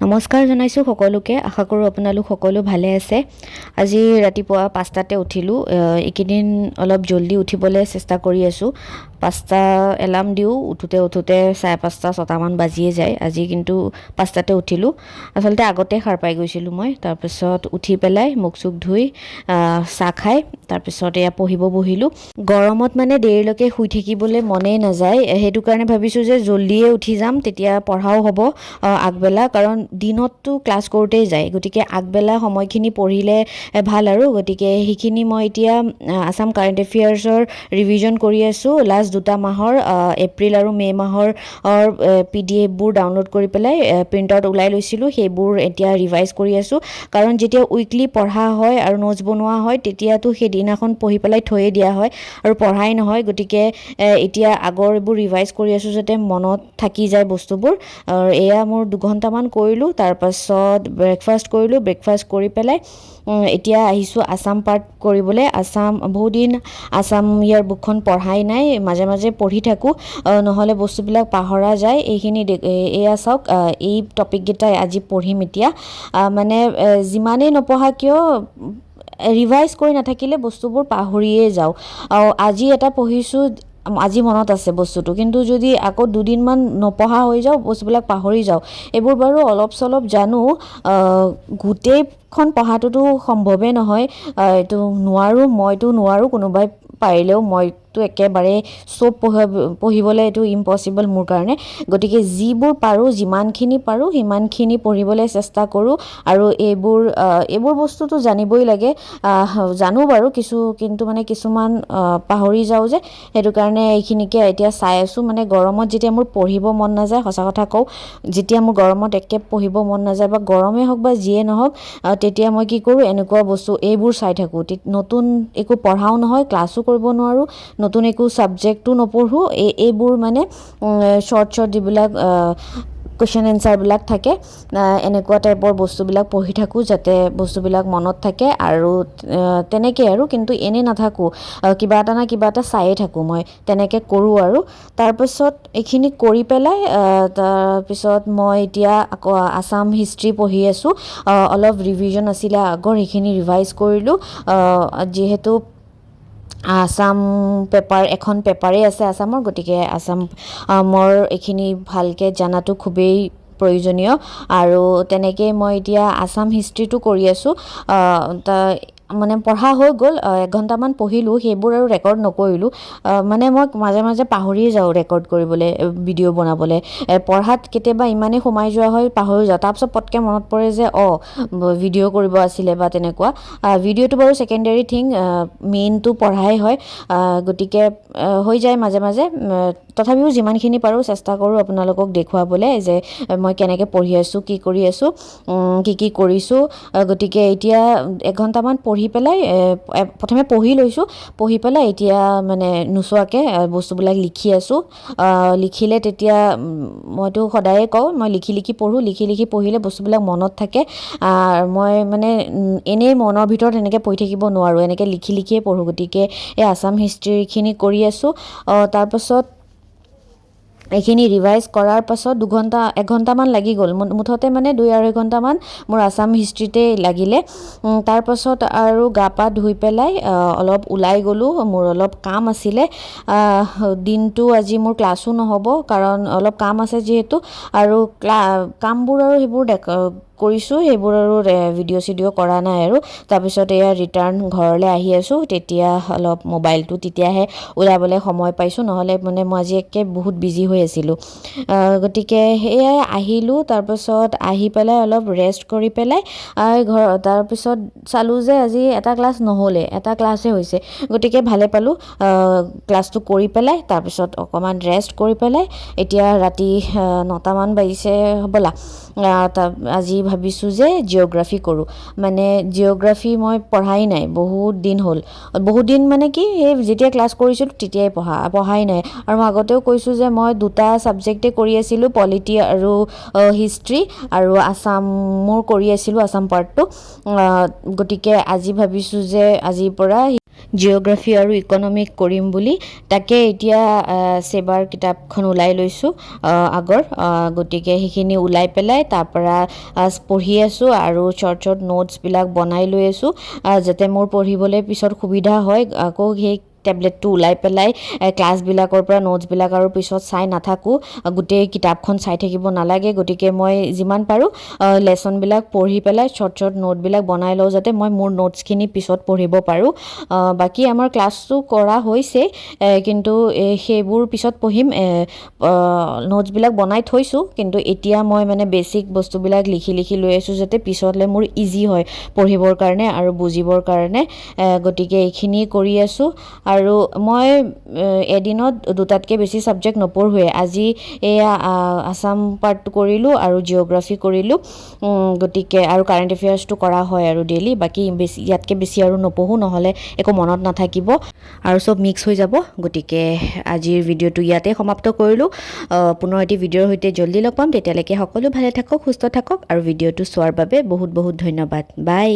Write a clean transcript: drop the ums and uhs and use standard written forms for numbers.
নমস্কাৰ জনাইছোঁ সকলোকে। আশা কৰোঁ আপোনালোক সকলো ভালে আছে। আজি ৰাতিপুৱা 5টাতে উঠিলোঁ। এইকেইদিন অলপ জল্দি উঠিবলৈ চেষ্টা কৰি আছোঁ। 5টা এলাৰ্ম দিওঁ, উঠোতে 5:30 6টামান বাজিয়ে যায়। আজি কিন্তু 5টাতে উঠিলোঁ। আচলতে আগতে সাৰ পাই গৈছিলোঁ মই। তাৰপিছত উঠি পেলাই মুখ চুখ ধুই চাহ খাই তাৰপিছত এয়া পঢ়িব বহিলোঁ। গৰমত মানে দেৰিলৈকে শুই থাকিবলৈ মনেই নাযায়। সেইটো কাৰণে ভাবিছোঁ যে জল্দিয়ে উঠি যাম, তেতিয়া পঢ়াও হ'ব আগবেলা, কাৰণ দিনততো ক্লাছ কৰোঁতেই যায়। গতিকে আগবেলা সময়খিনি পঢ়িলে ভাল আৰু। গতিকে সেইখিনি মই এতিয়া আছাম কাৰেণ্ট এফেয়াৰ্ছৰ ৰিভিজন কৰি আছোঁ। লাষ্ট 2টা মাহৰ এপ্ৰিল আৰু মে' মাহৰ PDF-বোৰ ডাউনলোড কৰি পেলাই প্ৰিণ্ট আউট ওলাই লৈছিলোঁ। সেইবোৰ এতিয়া ৰিভাইজ কৰি আছোঁ, কাৰণ যেতিয়া উইকলি পঢ়া হয় আৰু নোটছ বনোৱা হয় তেতিয়াতো সেইদিনাখন পঢ়ি পেলাই থৈয়ে দিয়া হয় আৰু পঢ়াই নহয়। গতিকে এতিয়া আগৰ এইবোৰ ৰিভাইজ কৰি আছোঁ যাতে মনত থাকি যায় বস্তুবোৰ। এয়া মোৰ 2 ঘণ্টামান কৰিলোঁ। তাৰপাছত ব্ৰেকফাষ্ট কৰিলোঁ। ব্ৰেকফাষ্ট কৰি পেলাই এতিয়া আহিছোঁ আছাম পাৰ্ট কৰিবলৈ। বহুত দিন আছাম ইয়াৰ বুকখন পঢ়াই নাই। মাজে মাজে পঢ়ি থাকোঁ, নহ'লে বস্তুবিলাক পাহৰা যায়। এয়া চাওক, এই টপিককেইটাই আজি পঢ়িম এতিয়া। মানে যিমানেই নপঢ়া কিয় ৰিভাইজ কৰি নাথাকিলে বস্তুবোৰ পাহৰিয়ে যাওঁ। আজি এটা পঢ়িছোঁ, আজি মনত আছে বস্তুটো, কিন্তু যদি আকৌ 2দিনমান নপঢ়া হৈ যাওঁ বস্তুবিলাক পাহৰি যাওঁ। এইবোৰ বাৰু অলপ চলপ জানো, গোটেইখন পঢ়াটোতো সম্ভৱেই নহয়। এইটো মইতো নোৱাৰোঁ। কোনোবাই পাৰিলেও মইতো একেবাৰে চব পঢ়িবলৈ এইটো ইম্পচিবল মোৰ কাৰণে। গতিকে যিবোৰ পাৰোঁ, যিমানখিনি পাৰোঁ সিমানখিনি পঢ়িবলৈ চেষ্টা কৰোঁ। আৰু এইবোৰ বস্তুটো জানিবই লাগে। জানো বাৰু কিন্তু মানে কিছুমান পাহৰি যাওঁ যে, সেইটো কাৰণে এইখিনিকে এতিয়া চাই আছোঁ। মানে গৰমত যেতিয়া মোৰ পঢ়িব মন নাযায়, সঁচা কথা কওঁ, যেতিয়া মোৰ গৰমত একে পঢ়িব মন নাযায় বা গৰমেই হওক বা যিয়ে নহওক, তেতিয়া মই কি কৰোঁ, এনেকুৱা বস্তু এইবোৰ চাই থাকোঁ। নতুন একো পঢ়াও নহয়, ক্লাছো কৰিব নোৱাৰোঁ, নতুন একো ছাবজেক্টো নপঢ়োঁ। এইবোৰ মানে শ্বৰ্ট যিবিলাক কুৱেশ্যন এনচাৰবিলাক থাকে, এনেকুৱা টাইপৰ বস্তুবিলাক পঢ়ি থাকোঁ যাতে বস্তুবিলাক মনত থাকে। আৰু তেনেকৈ আৰু, কিন্তু এনেই নাথাকোঁ, কিবা এটা না কিবা এটা চায়ে থাকোঁ। মই তেনেকৈ কৰোঁ আৰু। তাৰপিছত এইখিনি কৰি পেলাই তাৰপিছত মই এতিয়া আকৌ আছাম হিষ্ট্ৰী পঢ়ি আছোঁ। অলপ ৰিভিজন আছিলে আগৰ, সেইখিনি ৰিভাইজ কৰিলোঁ। যিহেতু আছাম এখন পেপাৰেই আছে আছামৰ, গতিকে আছামৰ এইখিনি ভালকৈ জনাটো খুবেই প্ৰয়োজনীয়। আৰু তেনেকৈ মই এতিয়া আছাম হিষ্ট্ৰীটো কৰি আছোঁ। মানে পঢ়া হৈ গ'ল, 1 ঘণ্টামান পঢ়িলোঁ। সেইবোৰ আৰু ৰেকৰ্ড নকৰিলোঁ, মানে মই মাজে মাজে পাহৰি যাওঁ ৰেকৰ্ড কৰিবলৈ, ভিডিঅ' বনাবলৈ। পঢ়াত কেতিয়াবা ইমানেই সোমাই যোৱা হয় পাহৰি যাওঁ। তাৰপিছত পটকৈ মনত পৰে যে ভিডিঅ' কৰিব আছিলে বা তেনেকুৱা। ভিডিঅ'টো বাৰু ছেকেণ্ডেৰী থিং, মেইনটো পঢ়াই হয়। গতিকে হৈ যায় মাজে মাজে। তথাপিও যিমানখিনি পাৰোঁ চেষ্টা কৰোঁ আপোনালোকক দেখুৱাবলৈ যে মই কেনেকৈ পঢ়ি আছোঁ, কি কৰি আছোঁ, কি কৰিছোঁ। গতিকে এতিয়া 1 ঘণ্টামান পঢ়ি পেলাই প্ৰথমে পঢ়ি লৈছোঁ। পঢ়ি পেলাই এতিয়া মানে নোচোৱাকৈ বস্তুবিলাক লিখি আছোঁ। লিখিলে তেতিয়া মইতো সদায়ে কওঁ, মই লিখি পঢ়োঁ। লিখি পঢ়িলে বস্তুবিলাক মনত থাকে। মই মানে এনেই মনৰ ভিতৰত এনেকৈ পঢ়ি থাকিব নোৱাৰোঁ, এনেকৈ লিখিয়ে পঢ়োঁ। গতিকে এই আছাম হিষ্ট্ৰীখিনি কৰি আছোঁ। তাৰপাছত এইখিনি ৰিভাইজ কৰাৰ পাছত 1 ঘণ্টামান লাগি গ'ল। মুঠতে মানে 2-2.5 ঘণ্টামান মোৰ আছাম হিষ্ট্ৰীতে লাগিলে। তাৰপাছত আৰু গা পা ধুই পেলাই অলপ ওলাই গ'লোঁ। মোৰ অলপ কাম আছিলে। দিনটো আজি মোৰ ক্লাছো নহ'ব, কাৰণ অলপ কাম আছে যিহেতু। আৰু কামবোৰ আৰু সেইবোৰ কৰিছোঁ, সেইবোৰ আৰু ভিডিঅ' কৰা নাই আৰু। তাৰপিছত এয়া ৰিটাৰ্ণ ঘৰলৈ আহি আছোঁ। তেতিয়া অলপ মোবাইলটো তেতিয়াহে ওলাবলৈ সময় পাইছোঁ, নহ'লে মানে মই আজি বহুত বিজি হৈ আছিলোঁ। গতিকে সেয়াই আহিলোঁ। তাৰপিছত আহি পেলাই অলপ ৰেষ্ট কৰি পেলাই তাৰপিছত চালোঁ যে আজি এটা ক্লাছ নহ'লে, এটা ক্লাছহে হৈছে। গতিকে ভালে পালোঁ ক্লাছটো কৰি পেলাই। তাৰপিছত অকণমান ৰেষ্ট কৰি পেলাই এতিয়া ৰাতি 9টামান বাজিছে হ'বলা। আজি ভাবিছোঁ যে জিঅ'গ্ৰাফী কৰোঁ। মানে জিঅ'গ্ৰাফী মই পঢ়াই নাই, বহুত দিন হ'ল। বহুত দিন মানে কি, সেই যেতিয়া ক্লাছ কৰিছিলোঁ তেতিয়াই পঢ়াই নাই। আৰু মই আগতেও কৈছোঁ যে মই 2টা ছাবজেক্টেই কৰি আছিলোঁ, পলিটি আৰু হিষ্ট্ৰী, আৰু আছামৰ কৰি আছিলোঁ, আছাম পাৰ্টটো। গতিকে আজি ভাবিছোঁ যে আজিৰ পৰা জিঅ'গ্ৰাফী আৰু ইকনমিক কৰিম বুলি তাকে এতিয়া চেবাৰ কিতাপখন ওলাই লৈছোঁ আগৰ গতিকে সেইখিনি ওলাই পেলাই তাৰ পৰা পঢ়ি আছোঁ আৰু শ্বৰ্ট নোটছবিলাক বনাই লৈ আছোঁ যাতে মোৰ পঢ়িবলৈ পিছত সুবিধা হয় আকৌ সেই টেবলেটটো ওলাই পেলাই ক্লাছবিলাকৰ পৰা নোটছবিলাক আৰু পিছত চাই নাথাকোঁ গোটেই কিতাপখন চাই থাকিব নালাগে গতিকে মই যিমান পাৰোঁ লেচনবিলাক পঢ়ি পেলাই শ্বৰ্ট নোটবিলাক বনাই লওঁ যাতে মই মোৰ নোটছখিনি পিছত পঢ়িব পাৰোঁ বাকী আমাৰ ক্লাছটো কৰা হৈছে কিন্তু সেইবোৰ পিছত পঢ়িম নোটছবিলাক বনাই থৈছোঁ কিন্তু এতিয়া মই মানে বেছিক বস্তুবিলাক লিখি লৈ আছোঁ যাতে পিছলৈ মোৰ ইজি হয় পঢ়িবৰ কাৰণে আৰু বুজিবৰ কাৰণে গতিকে এইখিনি কৰি আছোঁ আৰু মই এদিনত দুটাতকৈ বেছি ছাবজেক্ট নপঢ়োৱে আজি এয়া আছাম পাৰ্টটো কৰিলোঁ আৰু জিঅ'গ্ৰাফী কৰিলোঁ গতিকে আৰু কাৰেণ্ট এফেয়াৰ্ছটো কৰা হয় আৰু ডেইলি বাকী বেছি ইয়াতকৈ বেছি আৰু নপঢ়োঁ নহ'লে একো মনত নাথাকিব আৰু চব মিক্স হৈ যাব গতিকে আজিৰ ভিডিঅ'টো ইয়াতে সমাপ্ত কৰিলোঁ পুনৰ এটি ভিডিঅ'ৰ সৈতে জল্দি লগ পাম তেতিয়ালৈকে সকলো ভালে থাকক সুস্থ থাকক আৰু ভিডিঅ'টো চোৱাৰ বাবে বহুত বহুত ধন্যবাদ বাই